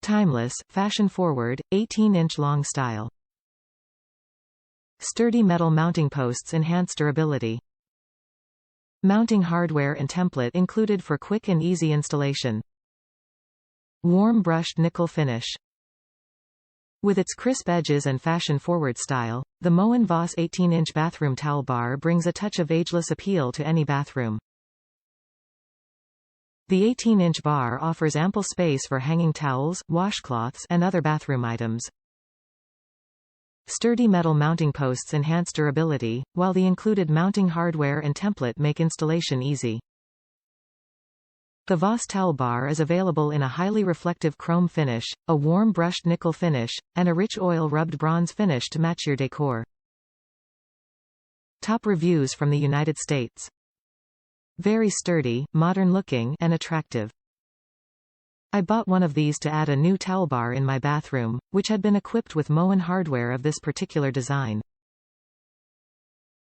Timeless, fashion-forward, 18-inch long style. Sturdy metal mounting posts enhance durability. Mounting hardware and template included for quick and easy installation. Warm brushed nickel finish. With its crisp edges and fashion-forward style, the Moen Voss 18-inch bathroom towel bar brings a touch of ageless appeal to any bathroom. The 18-inch bar offers ample space for hanging towels, washcloths, and other bathroom items. Sturdy metal mounting posts enhance durability, while the included mounting hardware and template make installation easy. The Voss towel bar is available in a highly reflective chrome finish, a warm brushed nickel finish, and a rich oil-rubbed bronze finish to match your decor. Top reviews from the United States. Very sturdy, modern-looking, and attractive. I bought one of these to add a new towel bar in my bathroom, which had been equipped with Moen hardware of this particular design.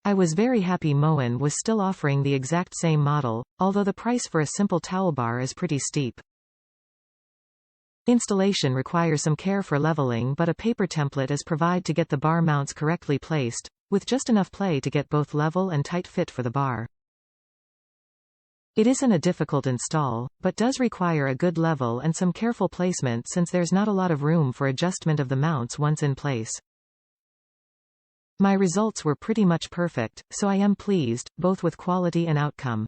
I was very happy Moen was still offering the exact same model, although the price for a simple towel bar is pretty steep. Installation requires some care for leveling, but a paper template is provided to get the bar mounts correctly placed, with just enough play to get both level and tight fit for the bar. It isn't a difficult install, but does require a good level and some careful placement since there's not a lot of room for adjustment of the mounts once in place. My results were pretty much perfect, so I am pleased, both with quality and outcome.